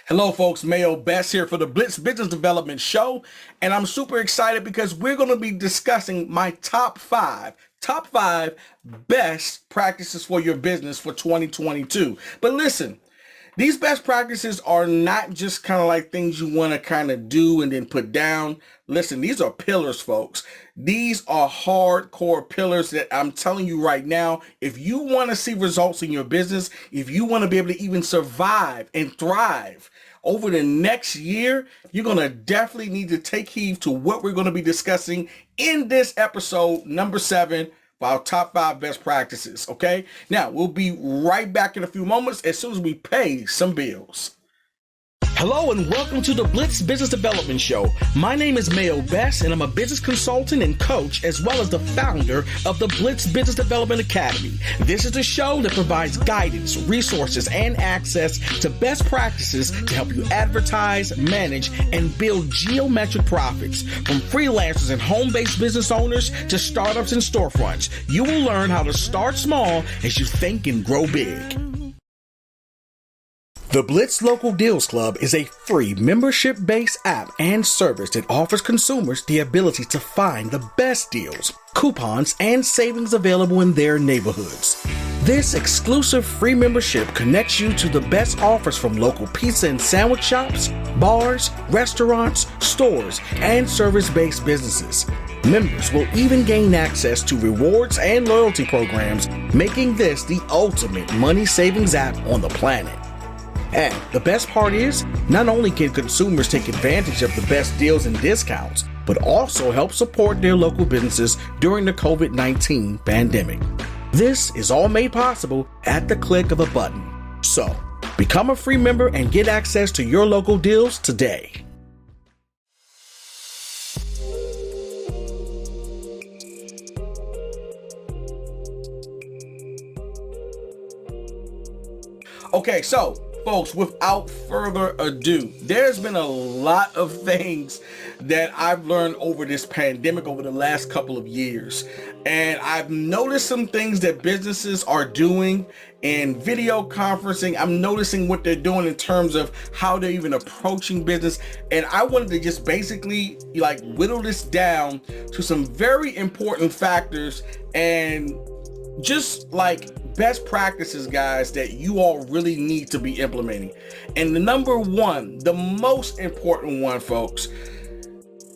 Hello folks, Mayo here for the Blitz Business Development Show, and I'm super excited because we're going to be discussing my top five best practices for your business for 2022. But listen, these best practices are not just kind of like things you want to kind of do and then put down. Listen, these are pillars, folks. These are hardcore pillars that I'm telling you right now, if you want to see results in your business, if you want to be able to even survive and thrive over the next year, you're going to definitely need to take heed to what we're going to be discussing in this episode, number 7, for our top 5 best practices, okay? Now, we'll be right back in a few moments as soon as we pay some bills. Hello and welcome to the Blitz Business Development Show. My name is Mayo and I'm a business consultant and coach as well as the founder of the Blitz Business Development Academy. This is the show that provides guidance, resources, and access to best practices to help you advertise, manage, and build geometric profits. From freelancers and home-based business owners to startups and storefronts, you will learn how to start small as you think and grow big. The Blitz Local Deals Club is a free membership-based app and service that offers consumers the ability to find the best deals, coupons, and savings available in their neighborhoods. This exclusive free membership connects you to the best offers from local pizza and sandwich shops, bars, restaurants, stores, and service-based businesses. Members will even gain access to rewards and loyalty programs, making this the ultimate money savings app on the planet. And the best part is, not only can consumers take advantage of the best deals and discounts, but also help support their local businesses during the COVID-19 pandemic. This is all made possible at the click of a button. So, become a free member and get access to your local deals today. Okay, so folks, without further ado, there's been a lot of things that I've learned over this pandemic over the last couple of years. And I've noticed some things that businesses are doing in video conferencing. I'm noticing what they're doing in terms of how they're even approaching business. And I wanted to just basically whittle this down to some very important factors and just best practices, guys, that you all really need to be implementing. And the number one, the most important one, folks,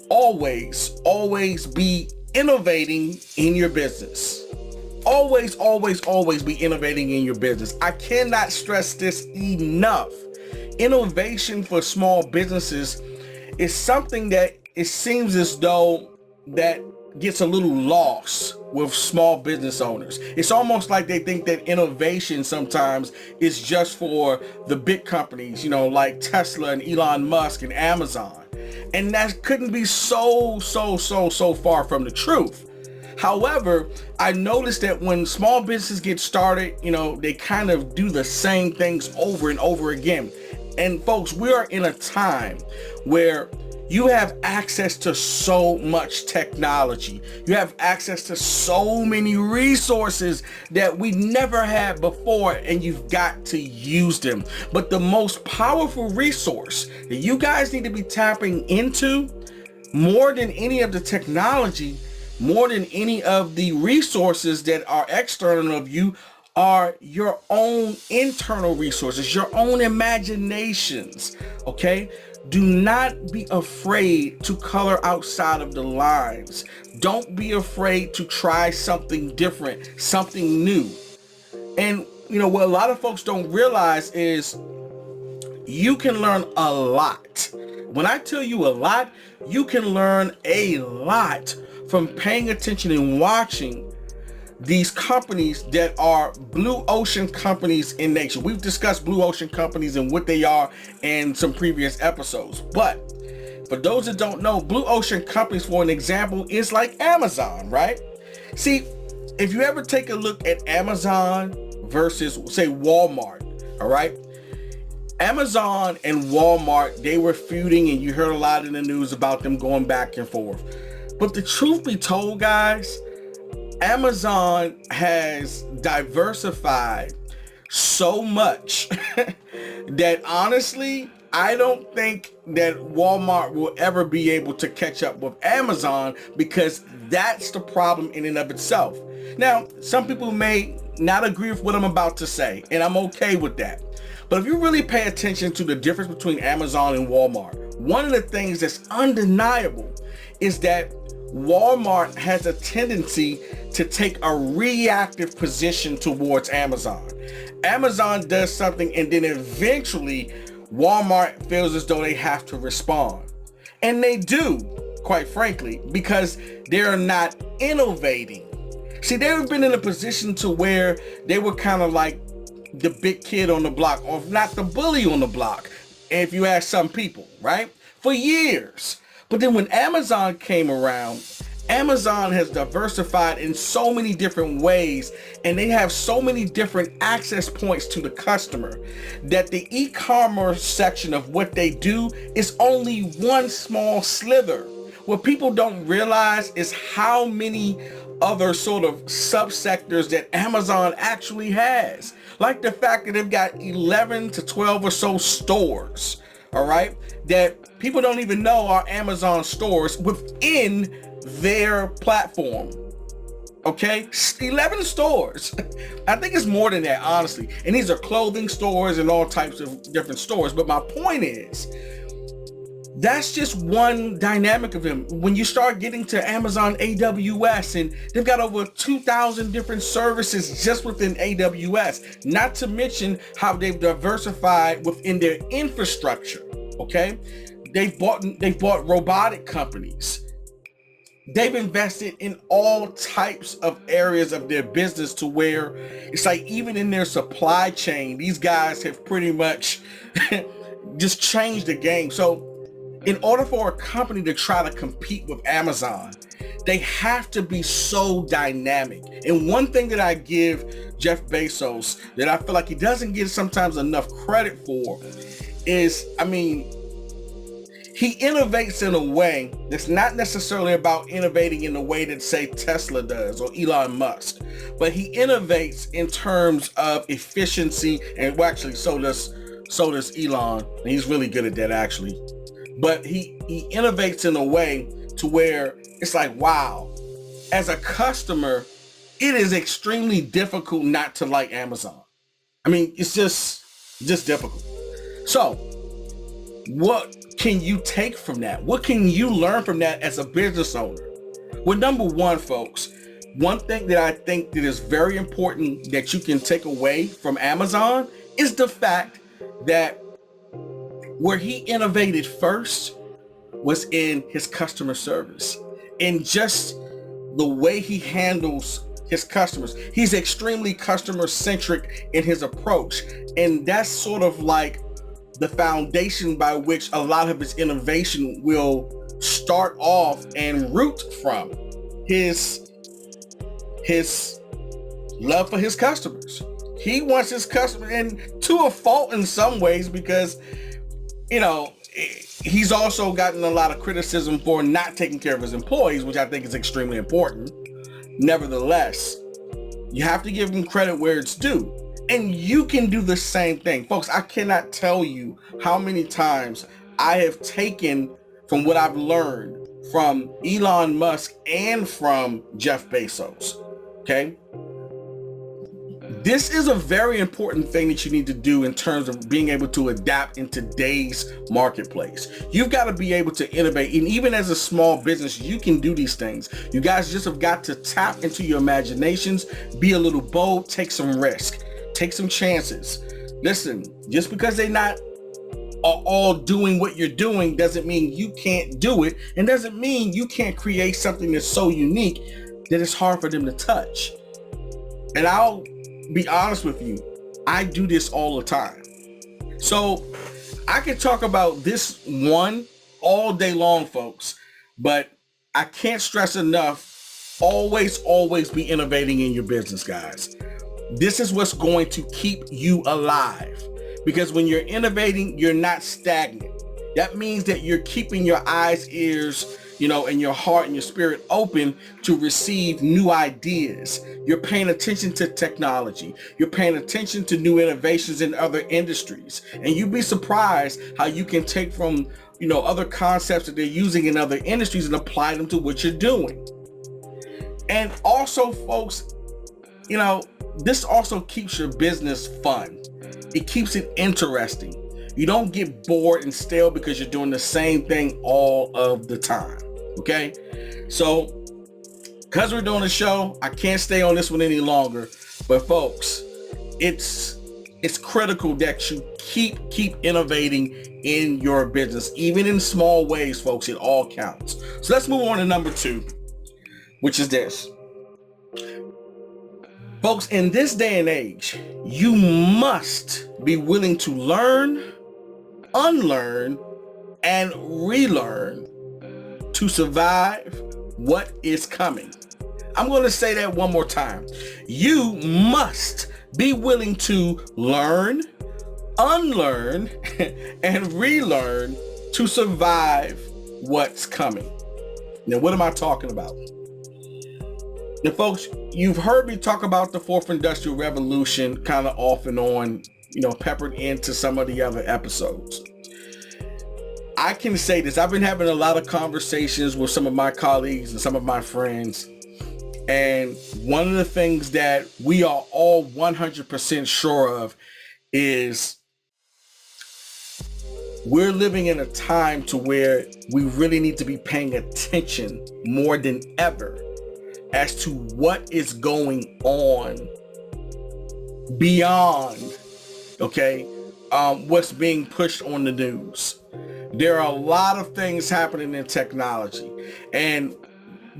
always be innovating in your business. Always be innovating in your business. I cannot stress this enough. Innovation for small businesses is something that it seems as though that gets a little lost with small business owners. It's almost like they think that innovation sometimes is just for the big companies, like Tesla and Elon Musk and Amazon. And that couldn't be so far from the truth. However, I noticed that when small businesses get started, they kind of do the same things over and over again. And folks, we are in a time where you have access to so much technology. You have access to so many resources that we never had before, and you've got to use them. But the most powerful resource that you guys need to be tapping into, more than any of the technology, more than any of the resources that are external of you, are your own internal resources, your own imaginations, okay? Do not be afraid to color outside of the lines. Don't be afraid to try something different, something new. And what a lot of folks don't realize is you can learn a lot. When I tell you a lot, you can learn a lot from paying attention and watching these companies that are blue ocean companies in nature. We've discussed blue ocean companies and what they are in some previous episodes. But for those that don't know, blue ocean companies, for an example, is like Amazon, right? See, if you ever take a look at Amazon versus, say, Walmart, all right? Amazon and Walmart, they were feuding, and you heard a lot in the news about them going back and forth. But the truth be told, guys, Amazon has diversified so much that honestly, I don't think that Walmart will ever be able to catch up with Amazon, because that's the problem in and of itself. Now, some people may not agree with what I'm about to say, and I'm okay with that. But if you really pay attention to the difference between Amazon and Walmart, one of the things that's undeniable is that Walmart has a tendency to take a reactive position towards Amazon. Amazon does something and then eventually Walmart feels as though they have to respond. And they do, quite frankly, because they're not innovating. See, they've been in a position to where they were kind of like the big kid on the block, or if not the bully on the block, if you ask some people, right? For years. But then when Amazon came around, Amazon has diversified in so many different ways, and they have so many different access points to the customer that the e-commerce section of what they do is only one small slither. What people don't realize is how many other sort of subsectors that Amazon actually has. Like the fact that they've got 11 to 12 or so stores, all right, that people don't even know are Amazon stores within their platform. Okay, 11 stores. I think it's more than that, honestly. And these are clothing stores and all types of different stores. But my point is, that's just one dynamic of them. When you start getting to Amazon AWS, and they've got over 2,000 different services just within AWS, not to mention how they've diversified within their infrastructure. Okay, they've bought robotic companies. They've invested in all types of areas of their business to where it's like even in their supply chain, these guys have pretty much just changed the game. So in order for a company to try to compete with Amazon, they have to be so dynamic. And one thing that I give Jeff Bezos that I feel like he doesn't get sometimes enough credit for is, he innovates in a way that's not necessarily about innovating in the way that, say, Tesla does or Elon Musk, but he innovates in terms of efficiency, and well, actually, so does Elon, and he's really good at that, actually. But he innovates in a way to where it's like, wow, as a customer, it is extremely difficult not to like Amazon. It's just difficult. So what can you take from that? What can you learn from that as a business owner? Well, number one, folks, one thing that I think that is very important that you can take away from Amazon is the fact that where he innovated first was in his customer service and just the way he handles his customers. He's extremely customer centric in his approach. And that's sort of like the foundation by which a lot of his innovation will start off and root from his love for his customers. He wants his customers, and to a fault in some ways, because he's also gotten a lot of criticism for not taking care of his employees, which I think is extremely important. Nevertheless, you have to give him credit where it's due. And you can do the same thing. Folks, I cannot tell you how many times I have taken from what I've learned from Elon Musk and from Jeff Bezos. Okay? This is a very important thing that you need to do in terms of being able to adapt in today's marketplace. You've got to be able to innovate. And even as a small business, you can do these things. You guys just have got to tap into your imaginations, be a little bold, take some risk. Take some chances. Listen, just because they're not all doing what you're doing doesn't mean you can't do it, and doesn't mean you can't create something that's so unique that it's hard for them to touch. And I'll be honest with you, I do this all the time. So I could talk about this one all day long, folks, but I can't stress enough, always be innovating in your business, guys. This is what's going to keep you alive, because when you're innovating, you're not stagnant. That means that you're keeping your eyes, ears, and your heart and your spirit open to receive new ideas. You're paying attention to technology. You're paying attention to new innovations in other industries. And you'd be surprised how you can take from, other concepts that they're using in other industries and apply them to what you're doing. And also, folks, this also keeps your business fun. It keeps it interesting. You don't get bored and stale because you're doing the same thing all of the time. Okay? So, because we're doing a show, I can't stay on this one any longer. But folks, it's critical that you keep innovating in your business. Even in small ways, folks, it all counts. So let's move on to number 2, which is this. Folks, in this day and age, you must be willing to learn, unlearn, and relearn to survive what is coming. I'm going to say that one more time. You must be willing to learn, unlearn, and relearn to survive what's coming. Now, what am I talking about? Now, folks, you've heard me talk about the 4th Industrial Revolution kind of off and on, peppered into some of the other episodes. I can say this. I've been having a lot of conversations with some of my colleagues and some of my friends. And one of the things that we are all 100% sure of is we're living in a time to where we really need to be paying attention more than ever as to what is going on beyond, what's being pushed on the news. There are a lot of things happening in technology. And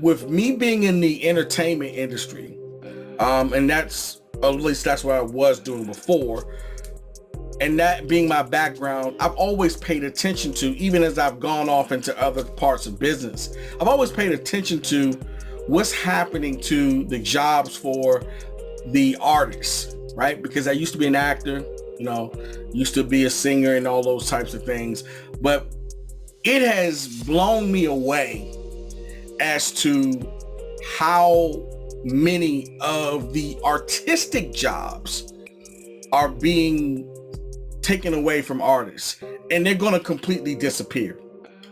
with me being in the entertainment industry, and that's, at least that's what I was doing before, and that being my background, I've always paid attention to, even as I've gone off into other parts of business, I've always paid attention to what's happening to the jobs for the artists, right? Because I used to be an actor, used to be a singer and all those types of things. But it has blown me away as to how many of the artistic jobs are being taken away from artists, and they're going to completely disappear.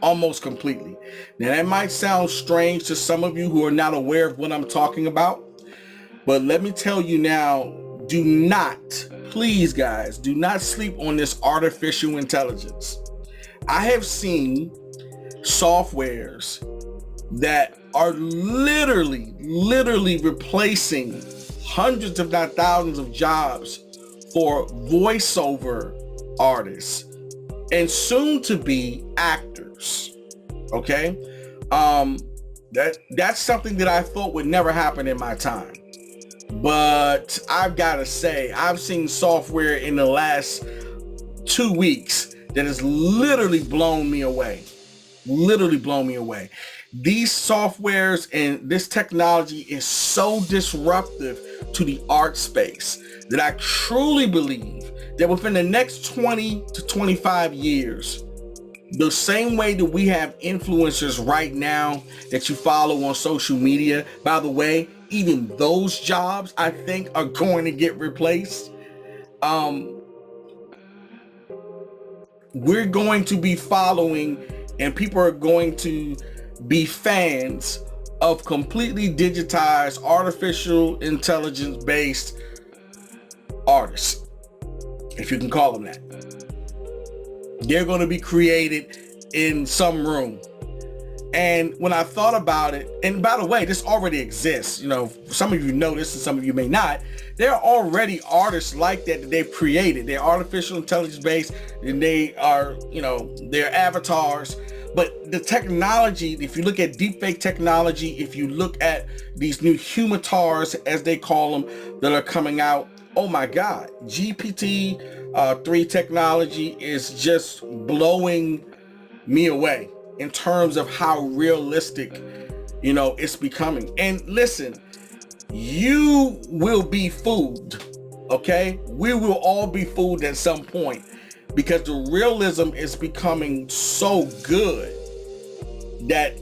Almost completely. Now, that might sound strange to some of you who are not aware of what I'm talking about, but let me tell you now, do not, please guys, do not sleep on this artificial intelligence. I have seen softwares that are literally replacing hundreds if not thousands of jobs for voiceover artists and soon to be actors. Okay? That's something that I thought would never happen in my time. But I've got to say, I've seen software in the last 2 weeks that has literally blown me away. Literally blown me away. These softwares and this technology is so disruptive to the art space that I truly believe that within the next 20 to 25 years, the same way that we have influencers right now that you follow on social media, by the way, even those jobs I think are going to get replaced. We're going to be following, and people are going to be fans of completely digitized, artificial intelligence based artists, if you can call them that. They're going to be created in some room. And when I thought about it, and by the way, this already exists, some of you know this and some of you may not, there are already artists like that they've created. They're artificial intelligence based, and they are, they're avatars. But the technology, if you look at deepfake technology, if you look at these new humatars, as they call them, that are coming out, oh my God, GPT-3 technology is just blowing me away in terms of how realistic, it's becoming. And listen, you will be fooled, okay? We will all be fooled at some point. because the realism is becoming so good that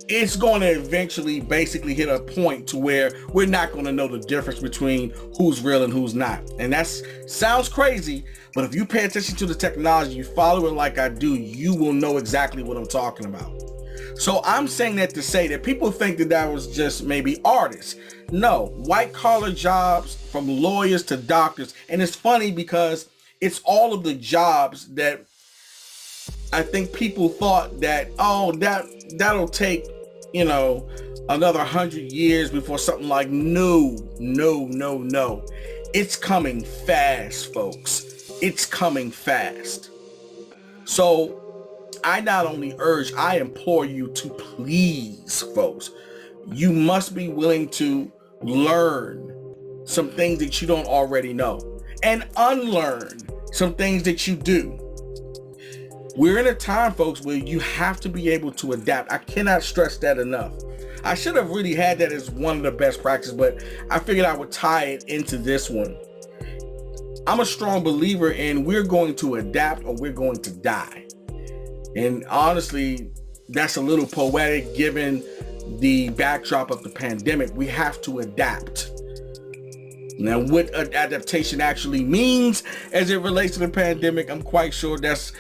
it's going to eventually basically hit a point to where we're not going to know the difference between who's real and who's not. And that sounds crazy, but if you pay attention to the technology, you follow it like I do, you will know exactly what I'm talking about. So I'm saying that to say that people think that that was just maybe artists. No, white collar jobs, from lawyers to doctors. And it's funny because it's all of the jobs that I think people thought that, oh, that'll take, another 100 years before something like, no. It's coming fast, folks. It's coming fast. So I not only urge, I implore you to please, folks, you must be willing to learn some things that you don't already know and unlearn some things that you do. We're in a time, folks, where you have to be able to adapt. I cannot stress that enough. I should have really had that as one of the best practices, but I figured I would tie it into this one. I'm a strong believer in we're going to adapt or we're going to die. And honestly, that's a little poetic given the backdrop of the pandemic. We have to adapt. Now, what adaptation actually means as it relates to the pandemic, I'm quite sure that's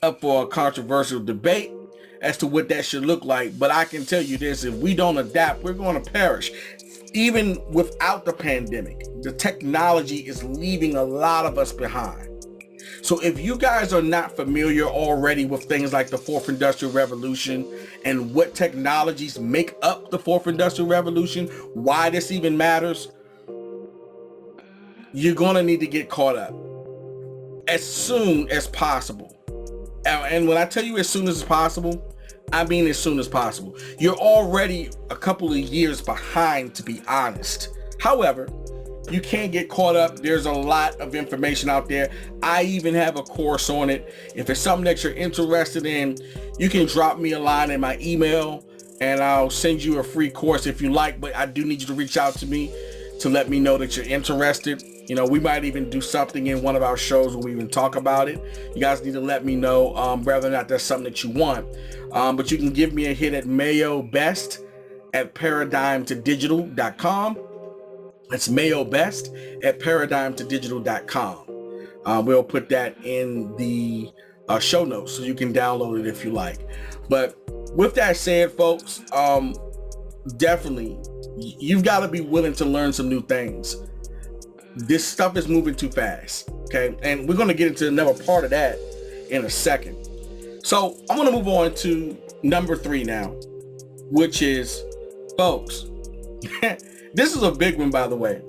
up for a controversial debate as to what that should look like. But I can tell you this, if we don't adapt, we're going to perish. Even without the pandemic, the technology is leaving a lot of us behind. So if you guys are not familiar already with things like the fourth industrial revolution and what technologies make up the fourth industrial revolution, why this even matters, you're going to need to get caught up as soon as possible. And when I tell you as soon as possible, I mean as soon as possible. You're already a couple of years behind, to be honest. However, you can't get caught up. There's a lot of information out there. I even have a course on it. If it's something that you're interested in, you can drop me a line in my email and I'll send you a free course if you like. But I do need you to reach out to me to let me know that you're interested. We might even do something in one of our shows where we even talk about it. You guys need to let me know whether or not that's something that you want. But you can give me a hit at Mayo Best at paradigmtodigital.com. That's Mayo Best at paradigmtodigital.com. We'll put that in the show notes so you can download it if you like. But with that said, folks, definitely you've got to be willing to learn some new things. This stuff is moving too fast, okay? And we're going to get into another part of that in a second. So I'm going to move on to number 3 now, which is, folks, this is a big one, by the way.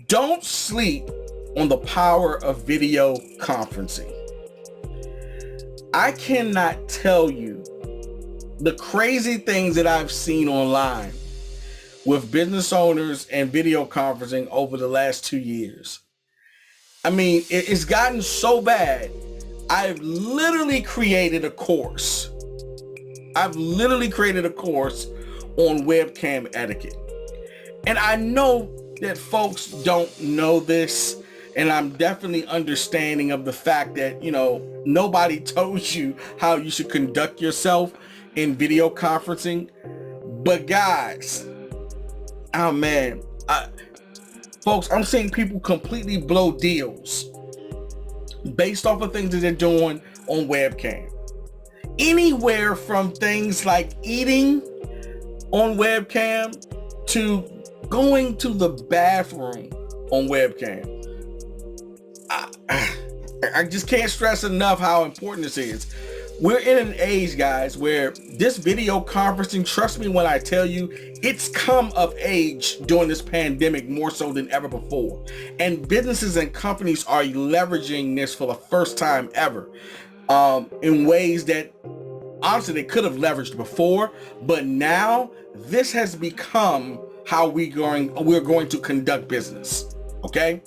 Don't sleep on the power of video conferencing. I cannot tell you the crazy things that I've seen online with business owners and video conferencing over the last 2 years. I mean, it's gotten so bad. I've literally created a course. on webcam etiquette. And I know that folks don't know this, and I'm definitely understanding of the fact that, nobody told you how you should conduct yourself in video conferencing. But guys, oh man, folks, I'm seeing people completely blow deals based off of things that they're doing on webcam. Anywhere from things like eating on webcam to going to the bathroom on webcam. I just can't stress enough how important this is. We're in an age, guys, where this video conferencing, trust me when I tell you, it's come of age during this pandemic more so than ever before. And businesses and companies are leveraging this for the first time ever in ways that honestly they could have leveraged before. But now this has become how we're going to conduct business. Okay?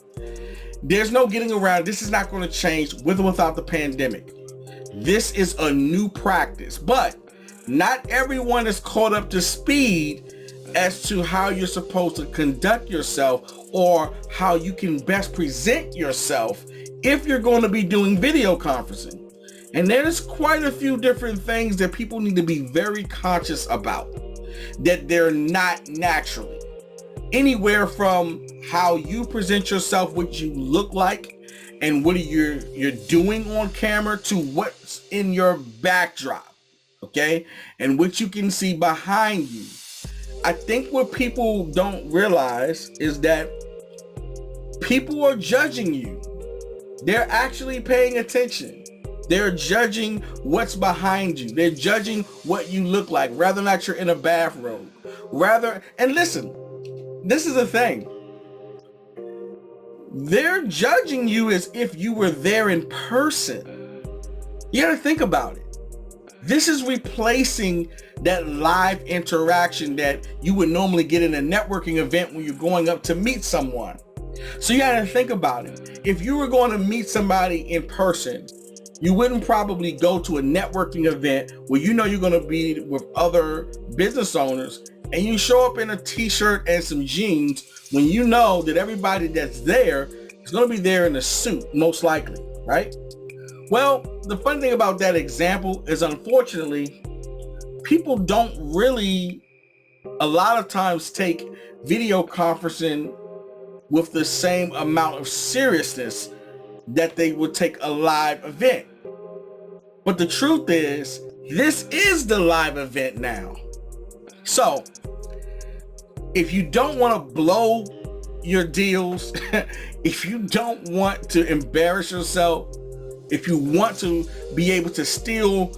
There's no getting around. This is not going to change with or without the pandemic. This is a new practice, but not everyone is caught up to speed as to how you're supposed to conduct yourself or how you can best present yourself if you're going to be doing video conferencing. And there's quite a few different things that people need to be very conscious about that they're not naturally. Anywhere from how you present yourself, what you look like, and what you're doing on camera, to what's in your backdrop, okay? And what you can see behind you. I think what people don't realize is that people are judging you. They're actually paying attention. They're judging what's behind you. They're judging what you look like, rather than that you're in a bathrobe. And listen, this is the thing. They're judging you as if you were there in person. You gotta think about it. This is replacing that live interaction that you would normally get in a networking event when you're going up to meet someone. So you gotta think about it. If you were going to meet somebody in person, you wouldn't probably go to a networking event where you know you're going to be with other business owners and you show up in a t-shirt and some jeans when you know that everybody that's there is going to be there in a suit, most likely, right? Well, the funny thing about that example is, unfortunately, people don't really a lot of times take video conferencing with the same amount of seriousness that they would take a live event. But the truth is, this is the live event now. So if you don't want to blow your deals, if you don't want to embarrass yourself, if you want to be able to still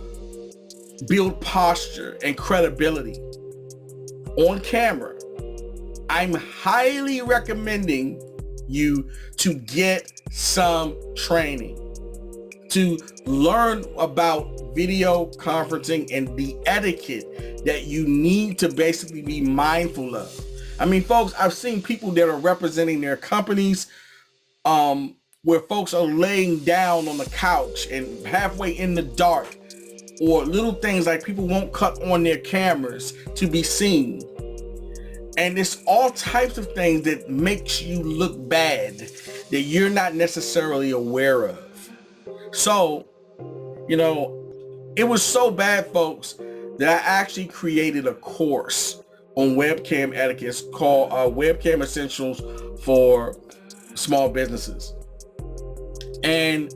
build posture and credibility on camera, I'm highly recommending you to get some training, to learn about video conferencing and the etiquette that you need to basically be mindful of. I mean, folks, I've seen people that are representing their companies where folks are laying down on the couch and halfway in the dark, or little things like people won't cut on their cameras to be seen. And it's all types of things that makes you look bad that you're not necessarily aware of. So, you know, it was so bad, folks, that I actually created a course on webcam etiquette called Webcam Essentials for Small Businesses. And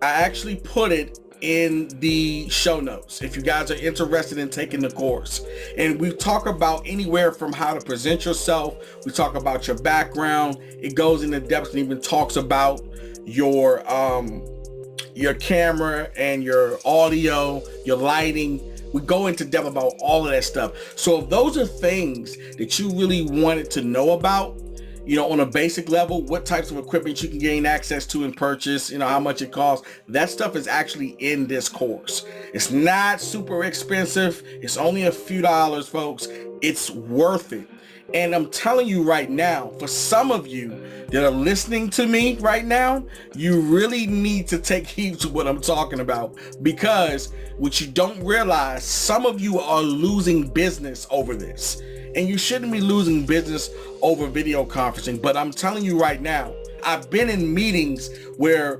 I actually put it in the show notes if you guys are interested in taking the course. And we talk about anywhere from how to present yourself, we talk about your background, it goes into depth and even talks about your camera and your audio, your lighting. We go into depth about all of that stuff. So if those are things that you really wanted to know about, you know, on a basic level, what types of equipment you can gain access to and purchase, you know, how much it costs, that stuff is actually in this course. It's not super expensive. It's only a few dollars, folks. It's worth it. And I'm telling you right now, for some of you that are listening to me right now, you really need to take heed to what I'm talking about, because what you don't realize, some of you are losing business over this. And you shouldn't be losing business over video conferencing. But I'm telling you right now, I've been in meetings where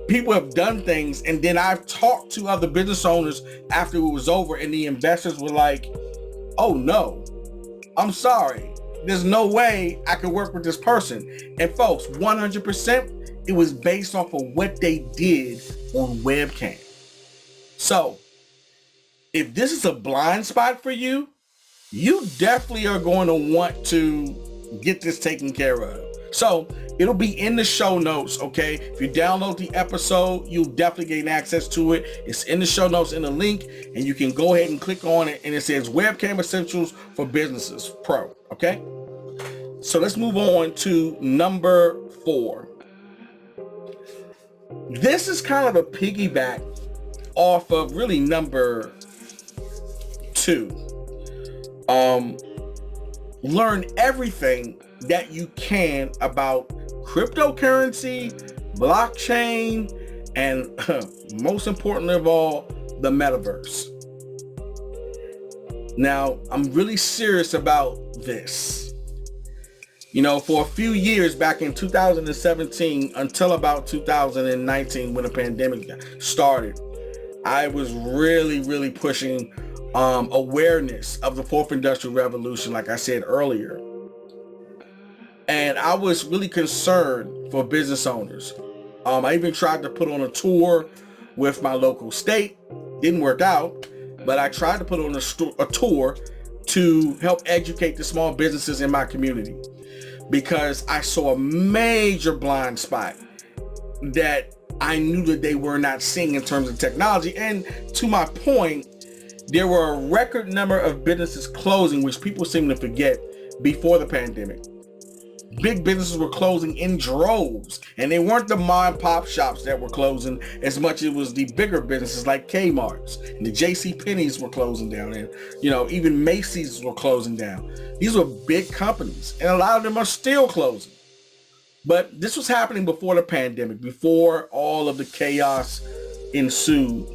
people have done things, and then I've talked to other business owners after it was over, and the investors were like, oh no, I'm sorry, there's no way I could work with this person. And folks, 100%, it was based off of what they did on webcam. So if this is a blind spot for you, you definitely are going to want to get this taken care of. So it'll be in the show notes, okay? If you download the episode, you'll definitely gain access to it. It's in the show notes in the link, and you can go ahead and click on it, and it says Webcam Essentials for Businesses Pro, okay? So let's move on to number 4. This is kind of a piggyback off of really number 2. Learn everything that you can about cryptocurrency, blockchain, and most importantly of all, the metaverse. Now, I'm really serious about this. For a few years back in 2017 until about 2019 when the pandemic started, I was really pushing awareness of the fourth industrial revolution, like I said earlier. And I was really concerned for business owners. I even tried to put on a tour with my local state. Didn't work out, but I tried to put on a tour to help educate the small businesses in my community, because I saw a major blind spot that I knew that they were not seeing in terms of technology. And to my point, there were a record number of businesses closing, which people seem to forget, before the pandemic. Big businesses were closing in droves, and they weren't the mom and pop shops that were closing as much. It was the bigger businesses like Kmart's and the JCPenney's were closing down, and even Macy's were closing down. These were big companies, and a lot of them are still closing. But this was happening before the pandemic, before all of the chaos ensued.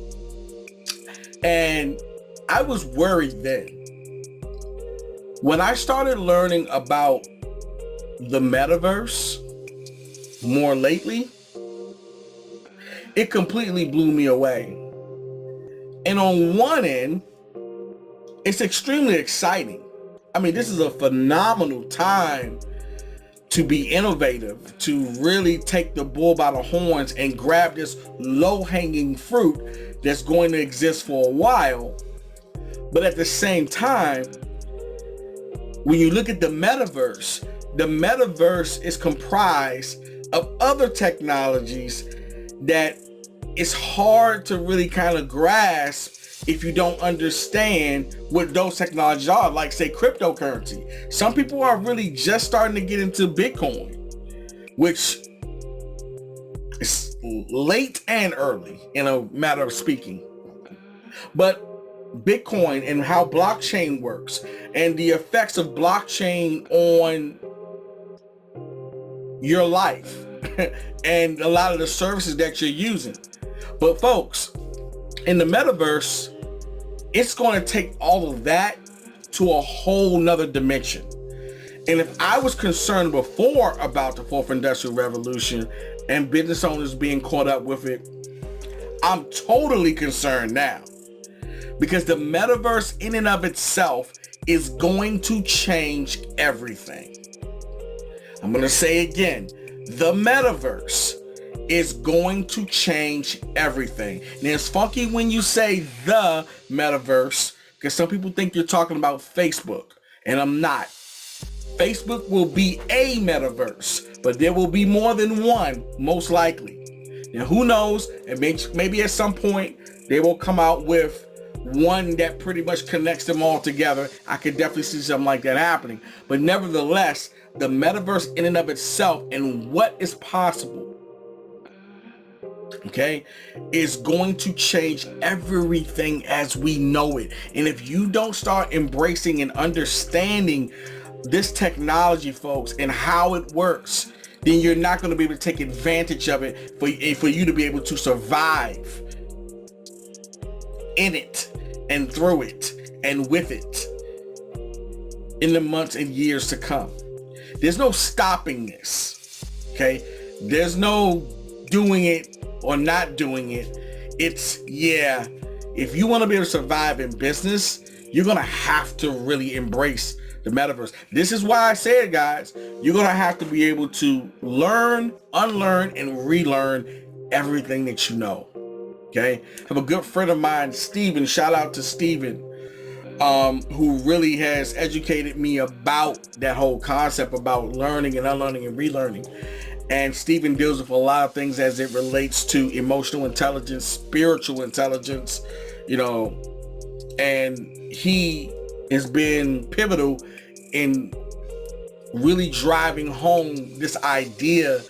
And I was worried then. When I started learning about the Metaverse more lately, it completely blew me away. And on one end, it's extremely exciting. I mean, this is a phenomenal time to be innovative, to really take the bull by the horns and grab this low-hanging fruit that's going to exist for a while. But at the same time, when you look at the Metaverse is comprised of other technologies that it's hard to really kind of grasp if you don't understand what those technologies are, like say cryptocurrency. Some people are really just starting to get into Bitcoin, which is late and early in a matter of speaking. But Bitcoin and how blockchain works and the effects of blockchain on your life and a lot of the services that you're using. But folks, in the Metaverse, it's going to take all of that to a whole nother dimension. And if I was concerned before about the fourth industrial revolution and business owners being caught up with it, I'm totally concerned now, because the Metaverse in and of itself is going to change everything. I'm going to say again, the Metaverse is going to change everything. And it's funky when you say the Metaverse, because some people think you're talking about Facebook, and I'm not. Facebook will be a Metaverse, but there will be more than one, most likely. Now, who knows? And maybe at some point they will come out with one that pretty much connects them all together. I could definitely see something like that happening. But nevertheless, the Metaverse in and of itself and what is possible, okay, is going to change everything as we know it. And if you don't start embracing and understanding this technology, folks, and how it works, then you're not going to be able to take advantage of it for you to be able to survive in it and through it and with it in the months and years to come. There's no stopping this, okay? There's no doing it or not doing it. It's, yeah, if you want to be able to survive in business, you're going to have to really embrace the Metaverse. This is why I said, guys, you're going to have to be able to learn, unlearn, and relearn everything that you know. Okay? I have a good friend of mine, Steven, shout out to Steven, who really has educated me about that whole concept about learning and unlearning and relearning. And Steven deals with a lot of things as it relates to emotional intelligence, spiritual intelligence, and he has been pivotal in really driving home this idea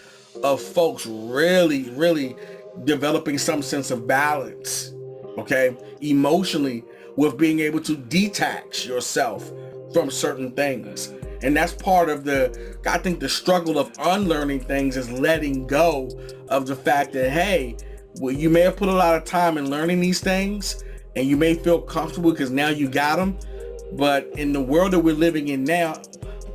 of folks really developing some sense of balance, okay, emotionally, with being able to detach yourself from certain things. And that's part of I think the struggle of unlearning things is letting go of the fact that, hey, well, you may have put a lot of time in learning these things and you may feel comfortable because now you got them. But in the world that we're living in now,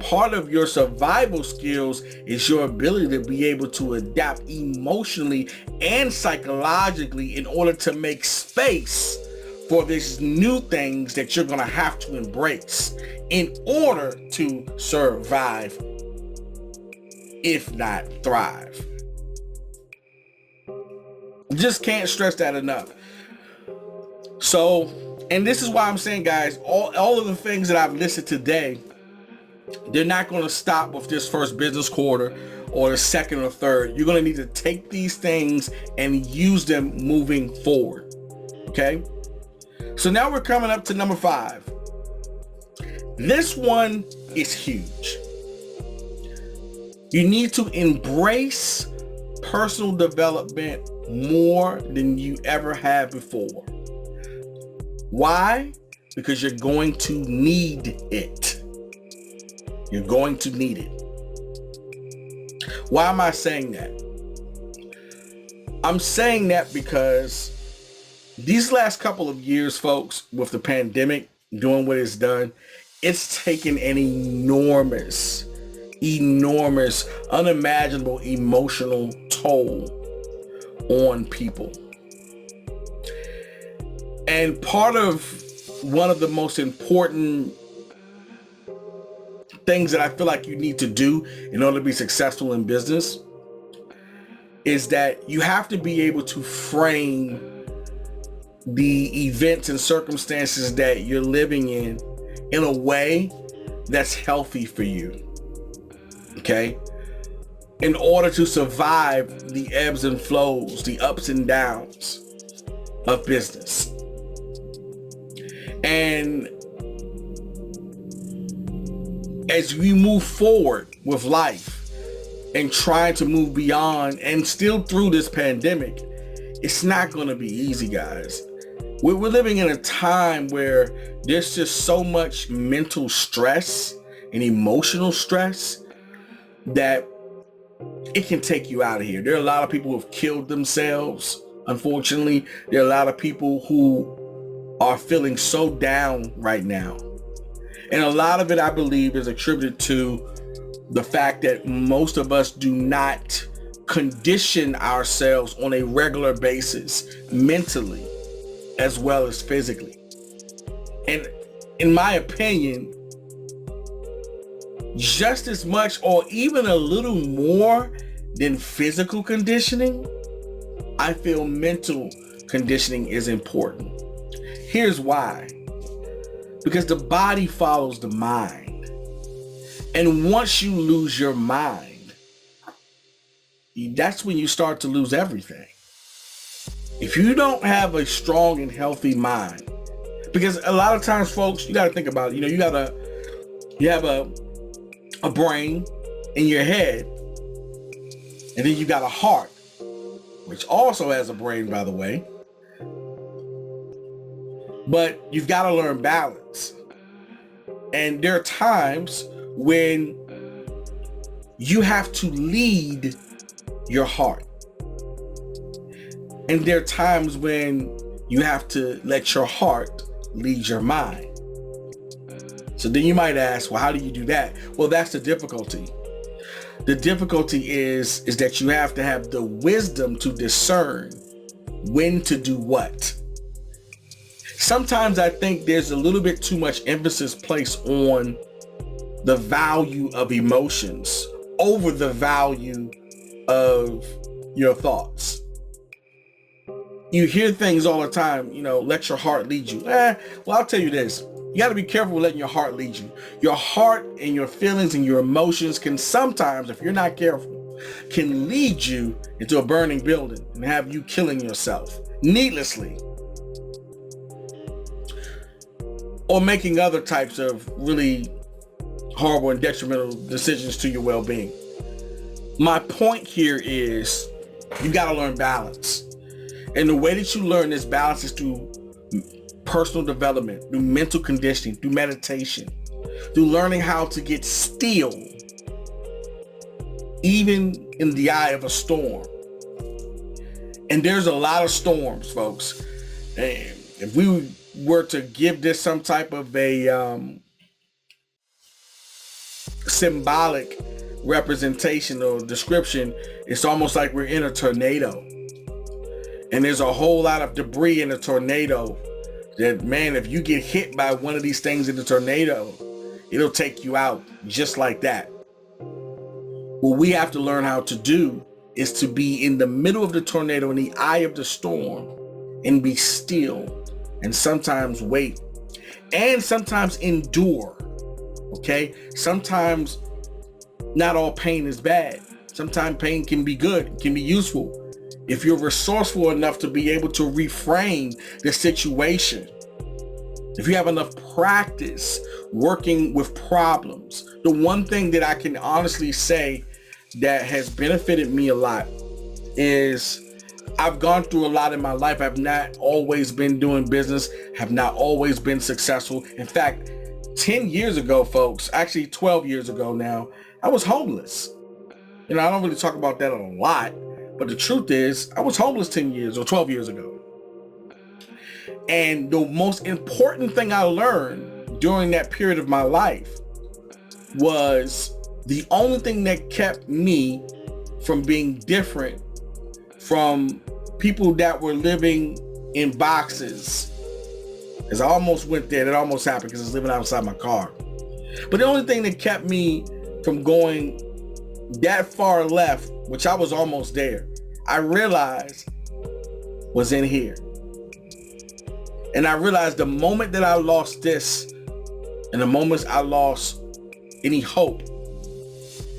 part of your survival skills is your ability to be able to adapt emotionally and psychologically in order to make space for these new things that you're going to have to embrace in order to survive, if not thrive. Just can't stress that enough. So, and this is why I'm saying, guys, all of the things that I've listed today, they're not going to stop with this first business quarter or the second or third. You're going to need to take these things and use them moving forward. Okay? So now we're coming up to number 5. This one is huge. You need to embrace personal development more than you ever have before. Why? Because you're going to need it. You're going to need it. Why am I saying that? I'm saying that because these last couple of years, folks, with the pandemic doing what it's done, it's taken an enormous, unimaginable emotional toll on people. And part of one of the most important things that I feel like you need to do in order to be successful in business is that you have to be able to frame the events and circumstances that you're living in a way that's healthy for you. Okay? In order to survive the ebbs and flows, the ups and downs of business. And as we move forward with life and trying to move beyond and still through this pandemic, it's not going to be easy, guys. We're living in a time where there's just so much mental stress and emotional stress that it can take you out of here. There are a lot of people who have killed themselves, unfortunately. There are a lot of people who are feeling so down right now. And a lot of it, I believe, is attributed to the fact that most of us do not condition ourselves on a regular basis, mentally as well as physically. And in my opinion, just as much or even a little more than physical conditioning, I feel mental conditioning is important. Here's why. Because the body follows the mind. And once you lose your mind, that's when you start to lose everything. If you don't have a strong and healthy mind, because a lot of times, folks, you got to think about it. You have a brain in your head, and then you got a heart, which also has a brain, by the way. But you've got to learn balance. And there are times when you have to lead your heart. And there are times when you have to let your heart lead your mind. So then you might ask, well, how do you do that? Well, that's the difficulty. The difficulty is that you have to have the wisdom to discern when to do what. Sometimes I think there's a little bit too much emphasis placed on the value of emotions over the value of your thoughts. You hear things all the time, let your heart lead you. Well, I'll tell you this. You got to be careful with letting your heart lead you. Your heart and your feelings and your emotions can sometimes, if you're not careful, can lead you into a burning building and have you killing yourself needlessly. Or making other types of really horrible and detrimental decisions to your well-being. My point here is you got to learn balance. And the way that you learn this balance is through personal development, through mental conditioning, through meditation, through learning how to get still, even in the eye of a storm. And there's a lot of storms, folks. And if we were to give this some type of a symbolic representation or description, it's almost like we're in a tornado. And there's a whole lot of debris in a tornado that, man, if you get hit by one of these things in the tornado, it'll take you out just like that. What we have to learn how to do is to be in the middle of the tornado, in the eye of the storm, and be still, and sometimes wait, and sometimes endure. Okay? Sometimes not all pain is bad. Sometimes pain can be good, can be useful. If you're resourceful enough to be able to reframe the situation, if you have enough practice working with problems, the one thing that I can honestly say that has benefited me a lot is I've gone through a lot in my life. I've not always been doing business, have not always been successful. In fact, 10 years ago, folks, actually 12 years ago now, I was homeless. I don't really talk about that a lot, but the truth is I was homeless 10 years or 12 years ago. And the most important thing I learned during that period of my life was the only thing that kept me from being different from people that were living in boxes. As I almost went there, that almost happened because I was living outside my car. But the only thing that kept me from going that far left, which I was almost there, I realized was in here. And I realized the moment that I lost this, and the moments I lost any hope,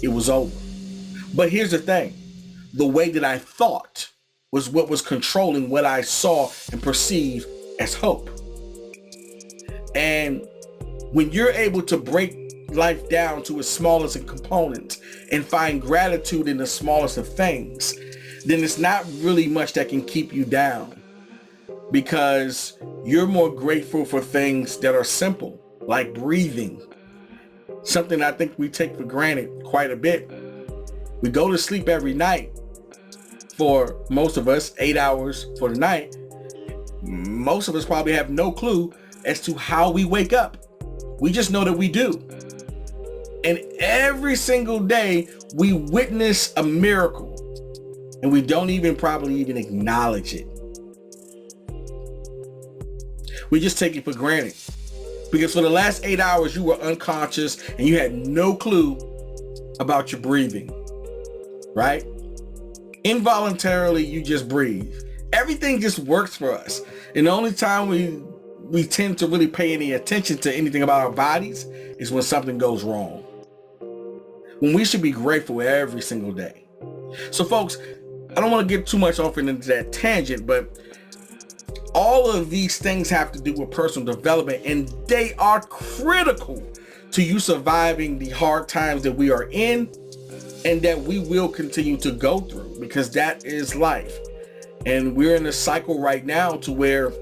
it was over. But here's the thing. The way that I thought was what was controlling what I saw and perceived as hope. And when you're able to break life down to its smallest of components and find gratitude in the smallest of things, then it's not really much that can keep you down, because you're more grateful for things that are simple, like breathing. Something I think we take for granted quite a bit. We go to sleep every night, for most of us, 8 hours for the night. Most of us probably have no clue as to how we wake up. We just know that we do. And every single day we witness a miracle, and we don't probably even acknowledge it. We just take it for granted. Because for the last 8 hours you were unconscious and you had no clue about your breathing, right? Involuntarily, you just breathe. Everything just works for us. And the only time we tend to really pay any attention to anything about our bodies is when something goes wrong. When we should be grateful every single day. So folks, I don't want to get too much off into that tangent, but all of these things have to do with personal development, and they are critical to you surviving the hard times that we are in and that we will continue to go through, because that is life. And we're in a cycle right now to where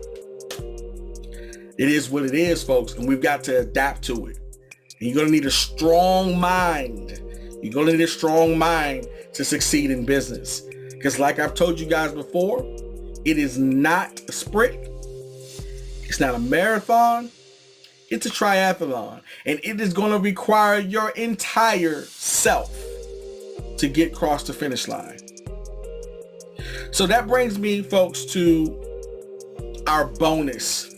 it is what it is, folks, and we've got to adapt to it. And you're going to need a strong mind. You're going to need a strong mind to succeed in business. Because like I've told you guys before, it is not a sprint. It's not a marathon. It's a triathlon. And it is going to require your entire self to get across the finish line. So that brings me, folks, to our bonus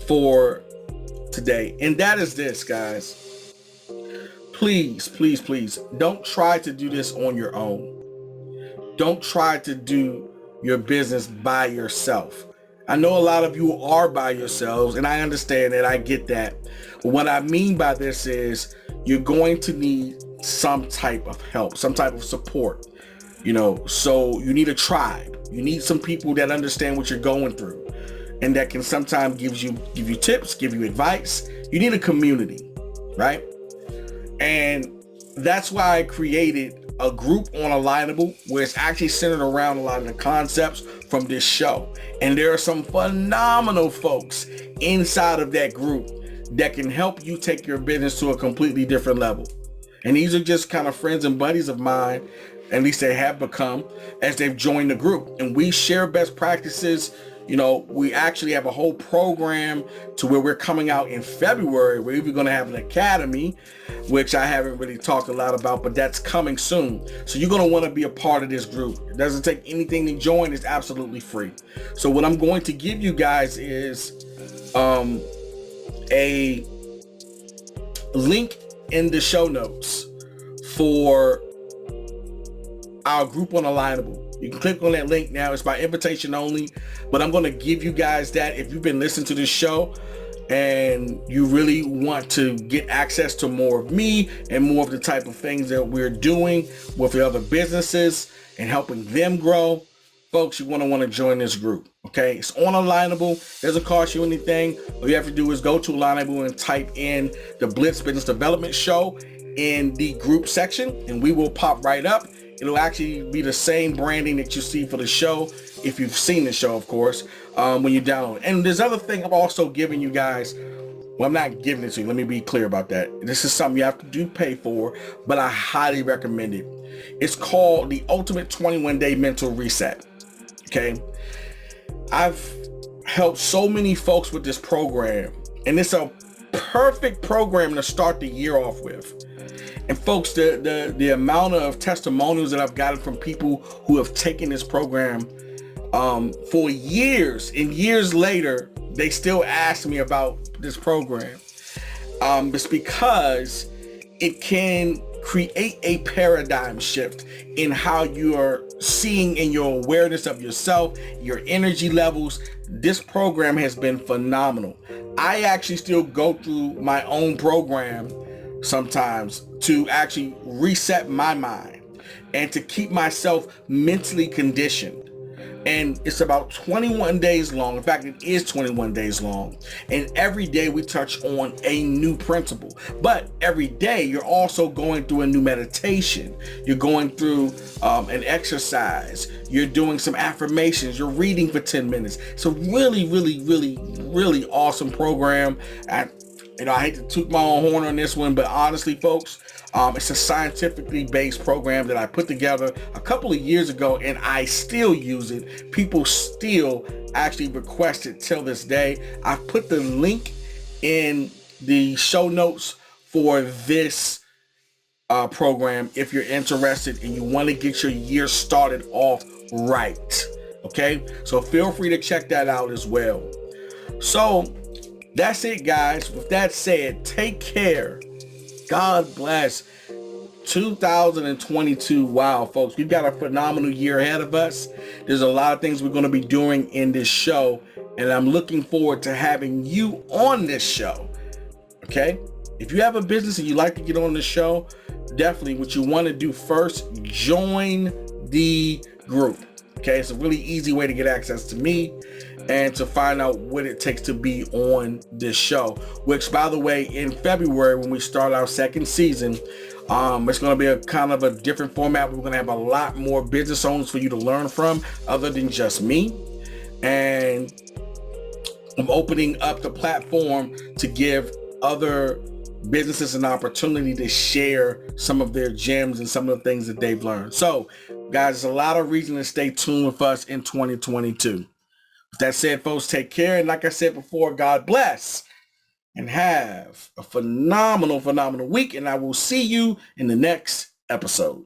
for today. And that is this, guys. Please, please, please don't try to do this on your own. Don't try to do your business by yourself. I know a lot of you are by yourselves, and I understand that. I get that. But what I mean by this is you're going to need some type of help, some type of support. So you need a tribe. You need some people that understand what you're going through and that can sometimes give you tips, give you advice. You need a community, right? And that's why I created a group on Alignable, where it's actually centered around a lot of the concepts from this show. And there are some phenomenal folks inside of that group that can help you take your business to a completely different level. And these are just kind of friends and buddies of mine, at least they have become, as they've joined the group. And we share best practices, You know, we actually have a whole program to where we're coming out in February. We're even going to have an academy, which I haven't really talked a lot about, but that's coming soon. So you're going to want to be a part of this group. It doesn't take anything to join. It's absolutely free. So what I'm going to give you guys is a link in the show notes for our group on Alignable. You can click on that link now. It's by invitation only, but I'm going to give you guys that if you've been listening to this show and you really want to get access to more of me and more of the type of things that we're doing with the other businesses and helping them grow, folks, you want to join this group. Okay, it's on Alignable. Doesn't cost you anything. All you have to do is go to Alignable and type in the Blitz Business Development Show in the group section, and we will pop right up. It'll actually be the same branding that you see for the show, if you've seen the show, of course, when you download. And there's other thing I'm also giving you guys. Well, I'm not giving it to you. Let me be clear about that. This is something you have to do pay for, but I highly recommend it. It's called the Ultimate 21-Day Mental Reset. Okay. I've helped so many folks with this program, and it's a perfect program to start the year off with. And folks, the amount of testimonials that I've gotten from people who have taken this program for years and years later, they still ask me about this program. It's because it can create a paradigm shift in how you are seeing in your awareness of yourself, your energy levels. This program has been phenomenal. I actually still go through my own program sometimes to actually reset my mind and to keep myself mentally conditioned. And it's about 21 days long. In fact, it is 21 days long. And every day we touch on a new principle. But every day you're also going through a new meditation. You're going through an exercise. You're doing some affirmations. You're reading for 10 minutes. It's a really, really, really, really awesome program. I hate to toot my own horn on this one, but honestly, folks, it's a scientifically based program that I put together a couple of years ago, and I still use it. People still actually request it till this day. I've put the link in the show notes for this program if you're interested and you want to get your year started off right. Okay, so feel free to check that out as well. So that's it, guys. With that said, take care. God bless. 2022. Wow, folks, we've got a phenomenal year ahead of us. There's a lot of things we're going to be doing in this show, and I'm looking forward to having you on this show. Okay? If you have a business and you'd like to get on the show, definitely what you want to do first, join the group. Okay? It's a really easy way to get access to me and to find out what it takes to be on this show, which, by the way, in February, when we start our second season, it's going to be a kind of a different format. We're going to have a lot more business owners for you to learn from other than just me. And I'm opening up the platform to give other businesses an opportunity to share some of their gems and some of the things that they've learned. So, guys, there's a lot of reason to stay tuned with us in 2022. With that said, folks, take care. And like I said before, God bless and have a phenomenal, phenomenal week. And I will see you in the next episode.